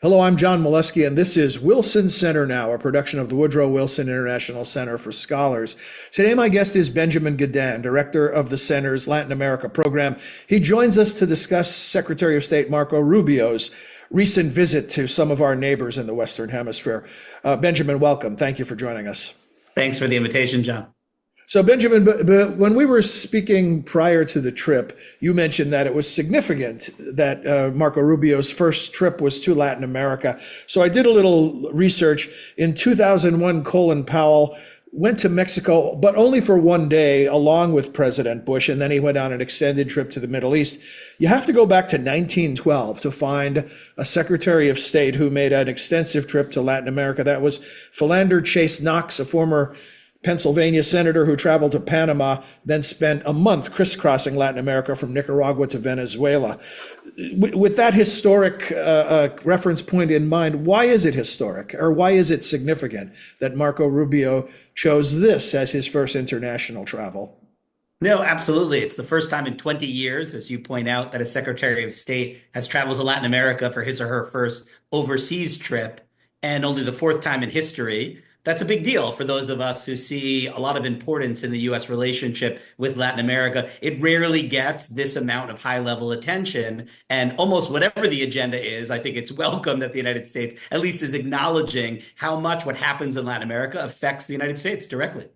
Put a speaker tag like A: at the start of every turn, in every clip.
A: Hello, I'm John Molesky, and this is Wilson Center Now, a production of the Woodrow Wilson International Center for Scholars. Today, my guest is Benjamin Gedan, director of the center's Latin America program. He joins us to discuss Secretary of State Marco Rubio's recent visit to some of our neighbors in the Western Hemisphere. Benjamin, welcome. Thank you for joining us.
B: Thanks for the invitation, John.
A: So, Benjamin, but when we were speaking prior to the trip, you mentioned that it was significant that Marco Rubio's first trip was to Latin America. So I did a little research. In 2001, Colin Powell went to Mexico, but only for one day, along with President Bush, and then he went on an extended trip to the Middle East. You have to go back to 1912 to find a Secretary of State who made an extensive trip to Latin America. That was Philander Chase Knox, a former Pennsylvania senator who traveled to Panama, then spent a month crisscrossing Latin America from Nicaragua to Venezuela. With that historic reference point in mind, why is it historic, or why is it significant that Marco Rubio chose this as his first international travel?
B: No, absolutely. It's the first time in 20 years, as you point out, that a Secretary of State has traveled to Latin America for his or her first overseas trip, and only the fourth time in history. That's a big deal for those of us who see a lot of importance in the U.S. relationship with Latin America. It rarely gets this amount of high-level attention, and almost whatever the agenda is, I think it's welcome that the United States at least is acknowledging how much what happens in Latin America affects the United States directly.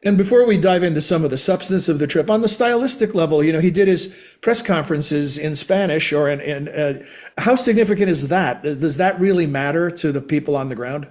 A: And before we dive into some of the substance of the trip, on the stylistic level, he did his press conferences in Spanish, how significant is that? Does that really matter to the people on the ground?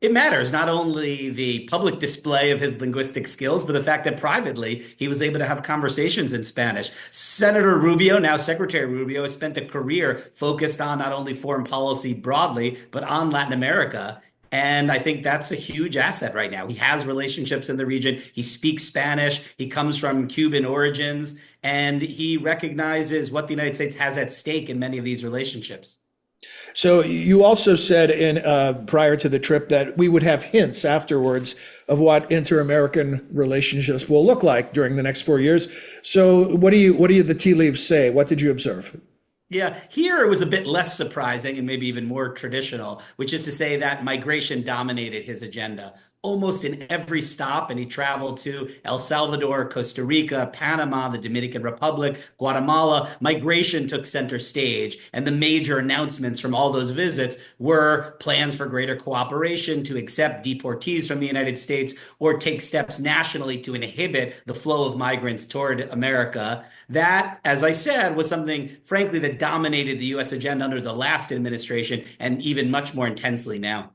B: It matters not only the public display of his linguistic skills, but the fact that privately he was able to have conversations in Spanish. Senator Rubio, now Secretary Rubio, has spent a career focused on not only foreign policy broadly, but on Latin America. And I think that's a huge asset right now. He has relationships in the region. He speaks Spanish. He comes from Cuban origins, and he recognizes what the United States has at stake in many of these relationships.
A: So you also said in prior to the trip that we would have hints afterwards of what inter-American relationships will look like during the next 4 years. So what do the tea leaves say? What did you observe?
B: Yeah, here it was a bit less surprising and maybe even more traditional, which is to say that migration dominated his agenda almost in every stop. And he traveled to El Salvador, Costa Rica, Panama, the Dominican Republic, Guatemala. Migration took center stage. And the major announcements from all those visits were plans for greater cooperation to accept deportees from the United States or take steps nationally to inhibit the flow of migrants toward America. That, as I said, was something, frankly, that dominated the U.S. agenda under the last administration and even much more intensely now.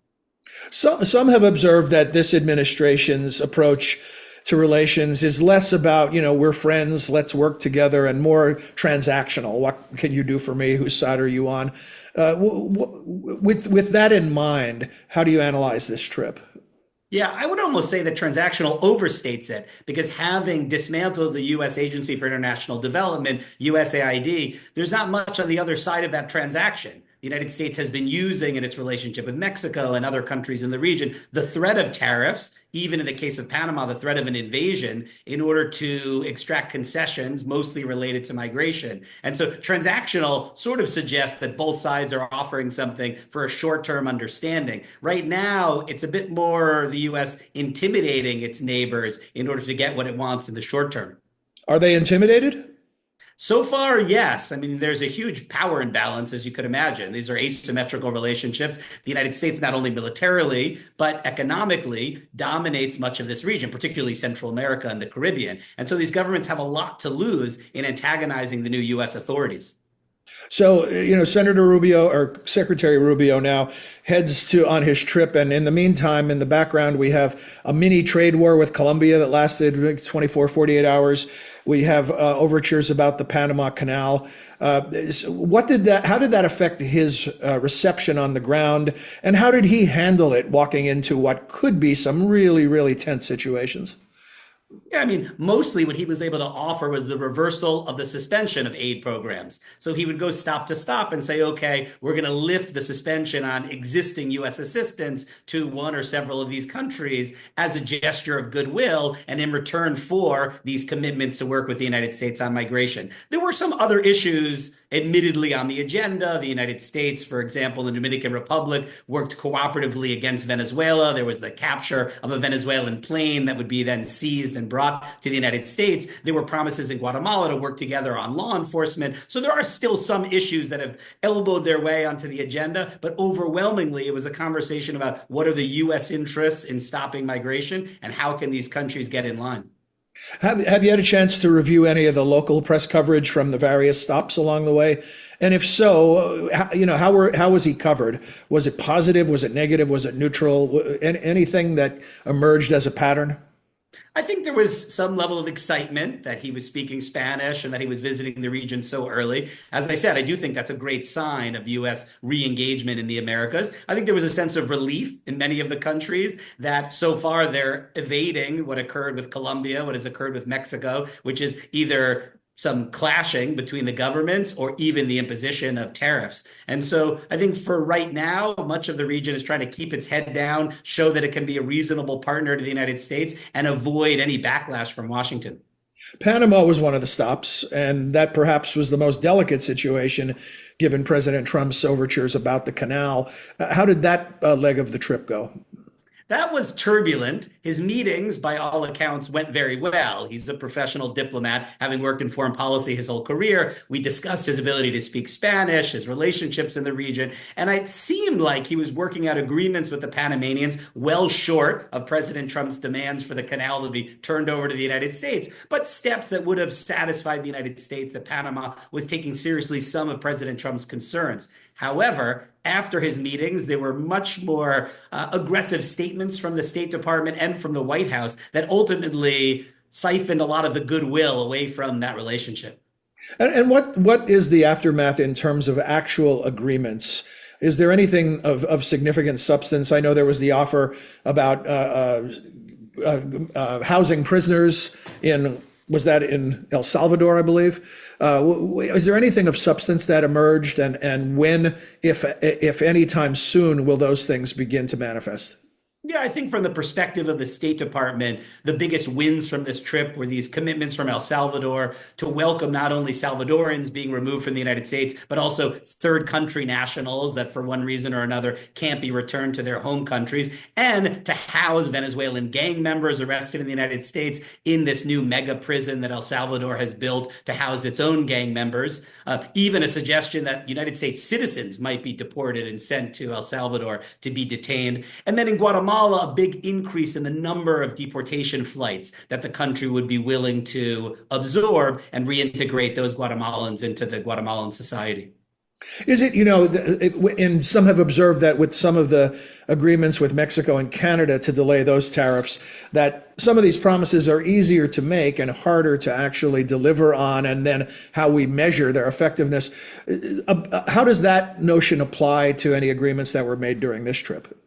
A: Some have observed that this administration's approach to relations is less about, we're friends, let's work together, and more transactional. What can you do for me? Whose side are you on? With that in mind, how do you analyze this trip?
B: Yeah, I would almost say that transactional overstates it, because having dismantled the U.S. Agency for International Development, USAID, there's not much on the other side of that transaction. The United States has been using in its relationship with Mexico and other countries in the region the threat of tariffs, even in the case of Panama, the threat of an invasion, in order to extract concessions, mostly related to migration. And so transactional sort of suggests that both sides are offering something for a short-term understanding. Right now, it's a bit more the U.S. intimidating its neighbors in order to get what it wants in the short term.
A: Are they intimidated?
B: So far, yes. I mean, there's a huge power imbalance, as you could imagine. These are asymmetrical relationships. The United States, not only militarily, but economically, dominates much of this region, particularly Central America and the Caribbean. And so these governments have a lot to lose in antagonizing the new U.S. authorities.
A: So, Senator Rubio, or Secretary Rubio now, heads on his trip. And in the meantime, in the background, we have a mini trade war with Colombia that lasted 24, 48 hours. We have overtures about the Panama Canal. How did that affect his reception on the ground? And how did he handle it walking into what could be some really, really tense situations?
B: Yeah, I mean, mostly what he was able to offer was the reversal of the suspension of aid programs. So he would go stop to stop and say, okay, we're going to lift the suspension on existing U.S. assistance to one or several of these countries as a gesture of goodwill and in return for these commitments to work with the United States on migration. There were some other issues admittedly on the agenda. The United States, for example, the Dominican Republic worked cooperatively against Venezuela. There was the capture of a Venezuelan plane that would be then seized and brought to the United States. There were promises in Guatemala to work together on law enforcement. So there are still some issues that have elbowed their way onto the agenda, but overwhelmingly, it was a conversation about what are the U.S. interests in stopping migration and how can these countries get in line.
A: Have you had a chance to review any of the local press coverage from the various stops along the way? And if so, how was he covered? Was it positive? Was it negative? Was it neutral? Anything that emerged as a pattern?
B: I think there was some level of excitement that he was speaking Spanish and that he was visiting the region so early. As I said, I do think that's a great sign of U.S. re-engagement in the Americas. I think there was a sense of relief in many of the countries that so far they're evading what occurred with Colombia, what has occurred with Mexico, which is either some clashing between the governments or even the imposition of tariffs. And so I think for right now, much of the region is trying to keep its head down, show that it can be a reasonable partner to the United States, and avoid any backlash from Washington.
A: Panama was one of the stops, and that perhaps was the most delicate situation given President Trump's overtures about the canal. How did that leg of the trip go?
B: That was turbulent. His meetings, by all accounts, went very well. He's a professional diplomat, having worked in foreign policy his whole career. We discussed his ability to speak Spanish, his relationships in the region, and it seemed like he was working out agreements with the Panamanians well short of President Trump's demands for the canal to be turned over to the United States, but steps that would have satisfied the United States that Panama was taking seriously some of President Trump's concerns. However, after his meetings, there were much more aggressive statements from the State Department and from the White House that ultimately siphoned a lot of the goodwill away from that relationship.
A: And what is the aftermath in terms of actual agreements? Is there anything of significant substance? I know there was the offer about housing prisoners was that in El Salvador, I believe? Is there anything of substance that emerged, and when, if any time soon, will those things begin to manifest?
B: Yeah, I think from the perspective of the State Department, the biggest wins from this trip were these commitments from El Salvador to welcome not only Salvadorans being removed from the United States, but also third country nationals that for one reason or another can't be returned to their home countries, and to house Venezuelan gang members arrested in the United States in this new mega prison that El Salvador has built to house its own gang members. Even a suggestion that United States citizens might be deported and sent to El Salvador to be detained. And then in Guatemala, a big increase in the number of deportation flights that the country would be willing to absorb and reintegrate those Guatemalans into the Guatemalan society.
A: Is it, and some have observed that with some of the agreements with Mexico and Canada to delay those tariffs, that some of these promises are easier to make and harder to actually deliver on, and then how we measure their effectiveness. How does that notion apply to any agreements that were made during this trip?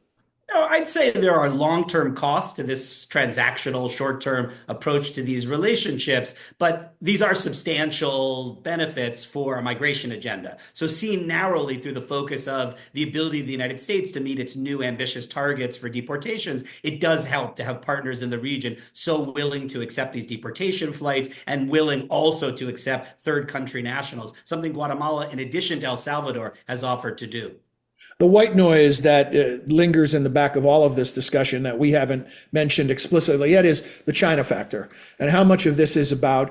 B: No, I'd say there are long-term costs to this transactional, short-term approach to these relationships, but these are substantial benefits for a migration agenda. So seen narrowly through the focus of the ability of the United States to meet its new ambitious targets for deportations, it does help to have partners in the region so willing to accept these deportation flights and willing also to accept third country nationals, something Guatemala, in addition to El Salvador, has offered to do.
A: The white noise that lingers in the back of all of this discussion that we haven't mentioned explicitly yet is the China factor, and how much of this is about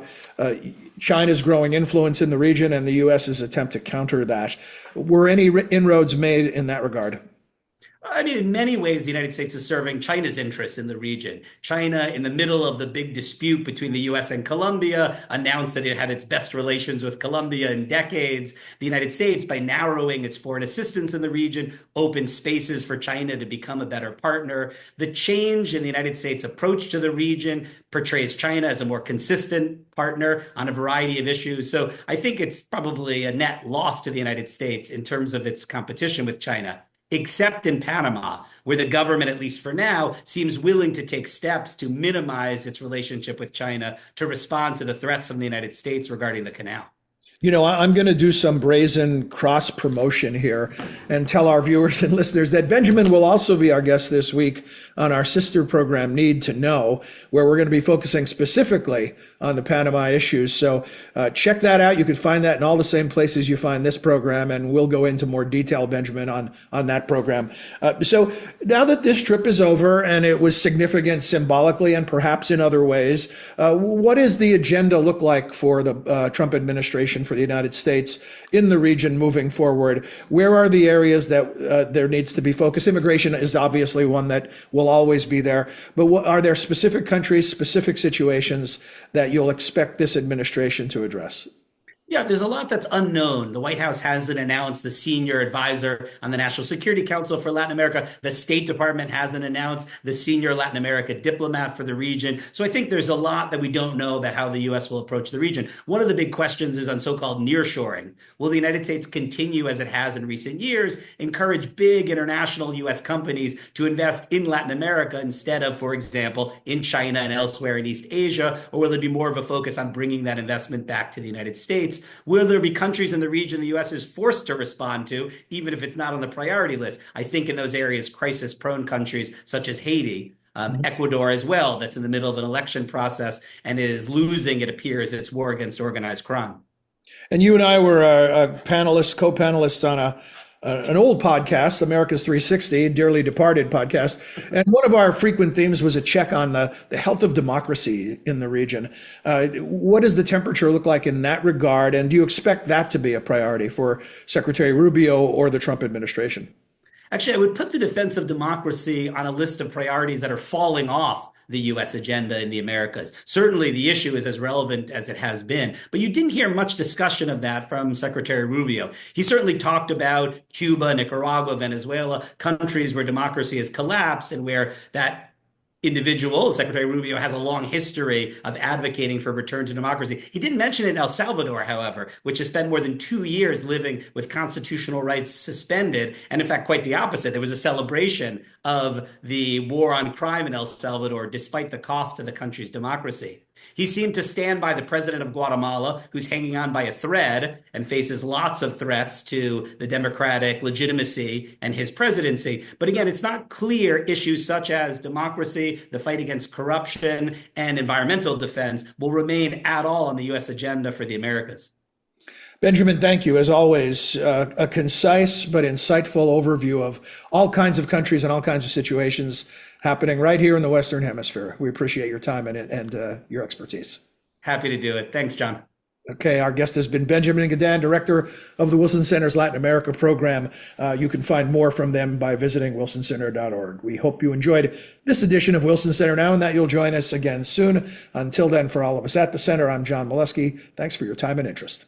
A: China's growing influence in the region and the U.S.'s attempt to counter that. Were any inroads made in that regard?
B: I mean, in many ways, the United States is serving China's interests in the region. China, in the middle of the big dispute between the U.S. and Colombia, announced that it had its best relations with Colombia in decades. The United States, by narrowing its foreign assistance in the region, opened spaces for China to become a better partner. The change in the United States' approach to the region portrays China as a more consistent partner on a variety of issues. So I think it's probably a net loss to the United States in terms of its competition with China, except in Panama, where the government, at least for now, seems willing to take steps to minimize its relationship with China to respond to the threats from the United States regarding the canal.
A: You know, I'm going to do some brazen cross promotion here and tell our viewers and listeners that Benjamin will also be our guest this week on our sister program, Need to Know, where we're going to be focusing specifically on the Panama issues. So check that out. You can find that in all the same places you find this program, and we'll go into more detail, Benjamin, on that program. So now that this trip is over and it was significant symbolically and perhaps in other ways, what does the agenda look like for the Trump administration for the United States in the region moving forward? Where are the areas that there needs to be focus? Immigration is obviously one that will always be there, but are there specific countries, specific situations that you'll expect this administration to address?
B: Yeah, there's a lot that's unknown. The White House hasn't announced the senior advisor on the National Security Council for Latin America. The State Department hasn't announced the senior Latin America diplomat for the region. So I think there's a lot that we don't know about how the U.S. will approach the region. One of the big questions is on so-called nearshoring. Will the United States continue, as it has in recent years, encourage big international U.S. companies to invest in Latin America instead of, for example, in China and elsewhere in East Asia? Or will there be more of a focus on bringing that investment back to the United States? Will there be countries in the region the U.S. is forced to respond to, even if it's not on the priority list? I think in those areas, crisis-prone countries such as Haiti, Ecuador as well, that's in the middle of an election process and is losing, it appears, its war against organized crime.
A: And you and I were co-panelists on an old podcast, America's 360, dearly departed podcast. And one of our frequent themes was a check on the health of democracy in the region. What does the temperature look like in that regard? And do you expect that to be a priority for Secretary Rubio or the Trump administration?
B: Actually, I would put the defense of democracy on a list of priorities that are falling off the U.S. agenda in the Americas. Certainly, the issue is as relevant as it has been, but you didn't hear much discussion of that from Secretary Rubio. He certainly talked about Cuba, Nicaragua, Venezuela, countries where democracy has collapsed and where that individual, Secretary Rubio, has a long history of advocating for return to democracy. He didn't mention it in El Salvador, however, which has spent more than 2 years living with constitutional rights suspended. And in fact, quite the opposite. There was a celebration of the war on crime in El Salvador, despite the cost to the country's democracy. He seemed to stand by the president of Guatemala, who's hanging on by a thread and faces lots of threats to the democratic legitimacy and his presidency. But again, it's not clear issues such as democracy, the fight against corruption, and environmental defense will remain at all on the U.S. agenda for the Americas.
A: Benjamin, thank you. As always, a concise but insightful overview of all kinds of countries and all kinds of situations happening right here in the Western Hemisphere. We appreciate your time and your expertise.
B: Happy to do it. Thanks, John.
A: Okay, our guest has been Benjamin Gedan, director of the Wilson Center's Latin America program. You can find more from them by visiting wilsoncenter.org. We hope you enjoyed this edition of Wilson Center Now and that you'll join us again soon. Until then, for all of us at the Center, I'm John Molesky. Thanks for your time and interest.